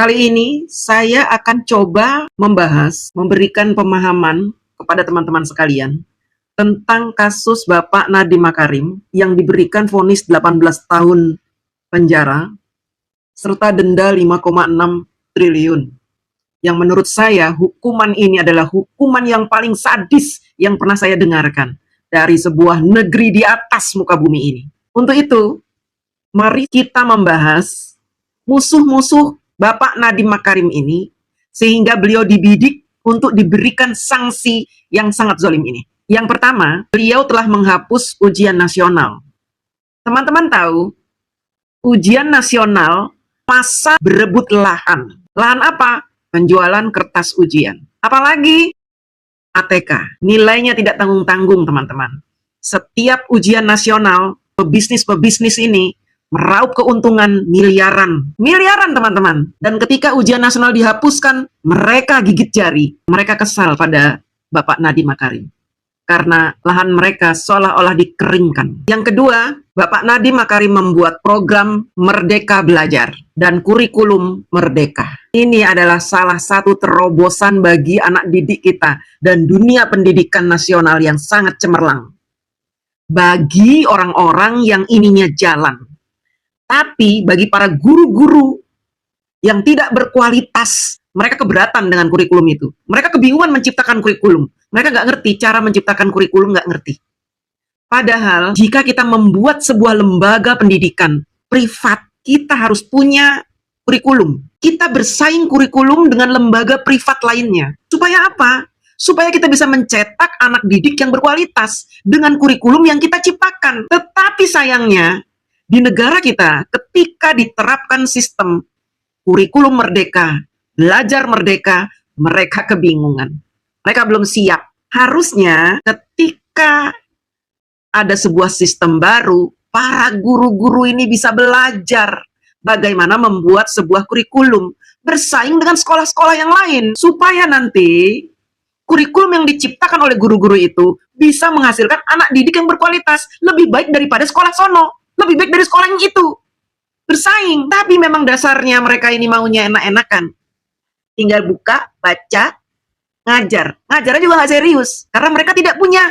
Kali ini saya akan coba memberikan pemahaman kepada teman-teman sekalian tentang kasus Bapak Nadiem Makarim yang diberikan vonis 18 tahun penjara serta denda 5,6 triliun. Yang menurut saya hukuman ini adalah hukuman yang paling sadis yang pernah saya dengarkan dari sebuah negeri di atas muka bumi ini. Untuk itu, mari kita membahas musuh-musuh Bapak Nadiem Makarim ini sehingga beliau dibidik untuk diberikan sanksi yang sangat zalim ini. Yang pertama, beliau telah menghapus ujian nasional. Teman-teman tahu, ujian nasional masa berebut lahan. Lahan apa? Penjualan kertas ujian. Apalagi ATK. Nilainya tidak tanggung-tanggung, teman-teman. Setiap ujian nasional, pebisnis ini meraup keuntungan miliaran. Miliaran, teman-teman. Dan ketika ujian nasional dihapuskan, mereka gigit jari. Mereka kesal pada Bapak Nadiem Makarim. Karena lahan mereka seolah-olah dikeringkan. Yang kedua, Bapak Nadiem Makarim membuat program Merdeka Belajar dan kurikulum Merdeka. Ini adalah salah satu terobosan bagi anak didik kita dan dunia pendidikan nasional yang sangat cemerlang. Bagi orang-orang yang ininya jalan. Tapi bagi para guru-guru yang tidak berkualitas, mereka keberatan dengan kurikulum itu. Mereka kebingungan menciptakan kurikulum. Mereka nggak ngerti cara menciptakan kurikulum, nggak ngerti. Padahal jika kita membuat sebuah lembaga pendidikan privat, kita harus punya kurikulum. Kita bersaing kurikulum dengan lembaga privat lainnya. Supaya apa? Supaya kita bisa mencetak anak didik yang berkualitas dengan kurikulum yang kita ciptakan. Tetapi sayangnya, di negara kita ketika diterapkan sistem kurikulum merdeka, belajar merdeka, mereka kebingungan. Mereka belum siap. Harusnya ketika ada sebuah sistem baru, para guru-guru ini bisa belajar bagaimana membuat sebuah kurikulum bersaing dengan sekolah-sekolah yang lain. Supaya nanti kurikulum yang diciptakan oleh guru-guru itu bisa menghasilkan anak didik yang berkualitas. Lebih baik daripada sekolah sono. Lebih baik dari sekolah yang itu. Bersaing. Tapi memang dasarnya mereka ini maunya enak-enakan. Tinggal buka, baca, ngajar. Ngajarnya juga nggak serius. Karena mereka tidak punya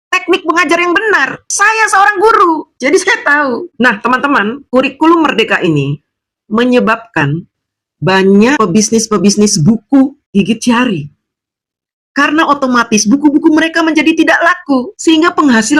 teknik mengajar yang benar. Saya seorang guru. Jadi saya tahu. Nah, teman-teman, kurikulum merdeka ini menyebabkan banyak pebisnis buku gigit jari. Karena otomatis buku-buku mereka menjadi tidak laku. Sehingga penghasilan